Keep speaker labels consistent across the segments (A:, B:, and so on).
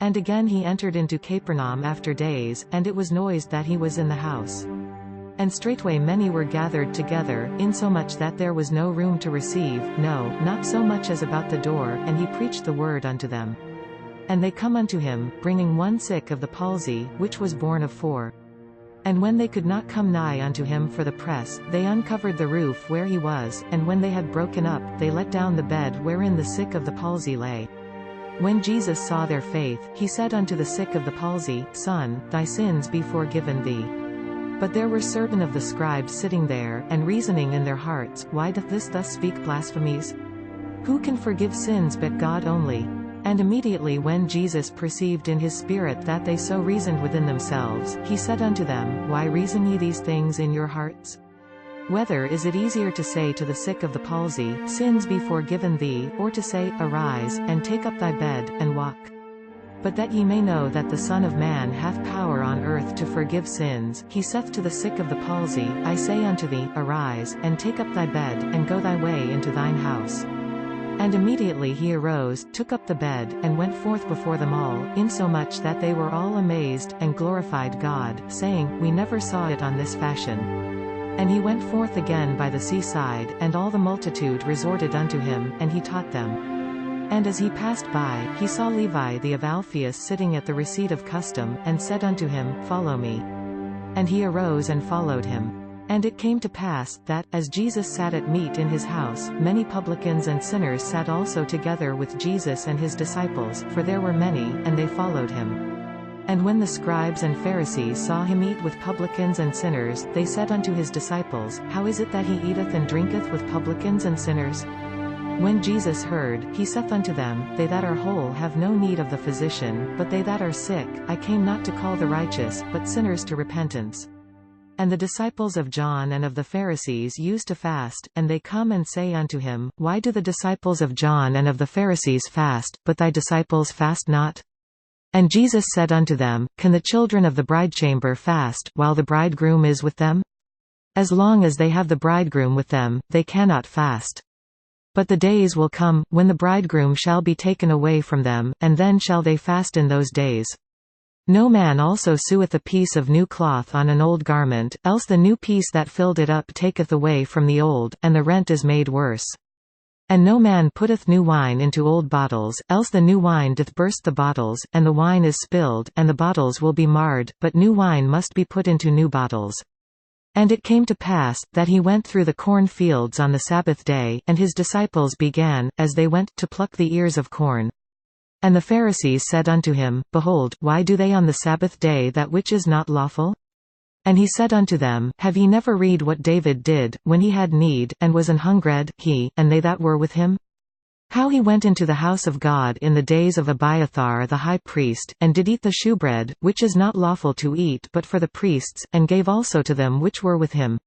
A: And again he entered into Capernaum after days, and it was noised that he was in the house. And straightway many were gathered together, insomuch that there was no room to receive, no, not so much as about the door, and he preached the word unto them. And they come unto him, bringing one sick of the palsy, which was borne of 4. And when they could not come nigh unto him for the press, they uncovered the roof where he was, and when they had broken up, they let down the bed wherein the sick of the palsy lay. When Jesus saw their faith, he said unto the sick of the palsy, Son, thy sins be forgiven thee. But there were certain of the scribes sitting there, and reasoning in their hearts, Why doth this thus speak blasphemies? Who can forgive sins but God only? And immediately when Jesus perceived in his spirit that they so reasoned within themselves, he said unto them, Why reason ye these things in your hearts? Whether is it easier to say to the sick of the palsy, Sins be forgiven thee, or to say, Arise, and take up thy bed, and walk? But that ye may know that the Son of Man hath power on earth to forgive sins, he saith to the sick of the palsy, I say unto thee, Arise, and take up thy bed, and go thy way into thine house. And immediately he arose, took up the bed, and went forth before them all, insomuch that they were all amazed, and glorified God, saying, We never saw it on this fashion. And he went forth again by the seaside, and all the multitude resorted unto him, and he taught them. And as he passed by, he saw Levi the of Alphaeus sitting at the receipt of custom, and said unto him, Follow me. And he arose and followed him. And it came to pass, that, as Jesus sat at meat in his house, many publicans and sinners sat also together with Jesus and his disciples, for there were many, and they followed him. And when the scribes and Pharisees saw him eat with publicans and sinners, they said unto his disciples, How is it that he eateth and drinketh with publicans and sinners? When Jesus heard, he saith unto them, They that are whole have no need of the physician, but they that are sick. I came not to call the righteous, but sinners to repentance. And the disciples of John and of the Pharisees used to fast, and they come and say unto him, Why do the disciples of John and of the Pharisees fast, but thy disciples fast not? And Jesus said unto them, Can the children of the bridechamber fast, while the bridegroom is with them? As long as they have the bridegroom with them, they cannot fast. But the days will come, when the bridegroom shall be taken away from them, and then shall they fast in those days. No man also seweth a piece of new cloth on an old garment, else the new piece that filled it up taketh away from the old, and the rent is made worse. And no man putteth new wine into old bottles, else the new wine doth burst the bottles, and the wine is spilled, and the bottles will be marred, but new wine must be put into new bottles. And it came to pass, that he went through the corn fields on the Sabbath day, and his disciples began, as they went, to pluck the ears of corn. And the Pharisees said unto him, Behold, why do they on the Sabbath day that which is not lawful? And he said unto them, Have ye never read what David did, when he had need, and was an hungred, he, and they that were with him? How he went into the house of God in the days of Abiathar the high priest, and did eat the shewbread, which is not lawful to eat but for the priests, and gave also to them which were with him.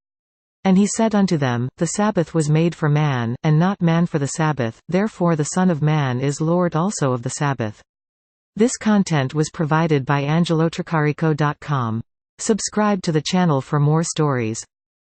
A: And he said unto them, The Sabbath was made for man, and not man for the Sabbath, therefore the Son of Man is Lord also of the Sabbath. This content was provided by AngeloTricarico.com. Subscribe to the channel for more stories.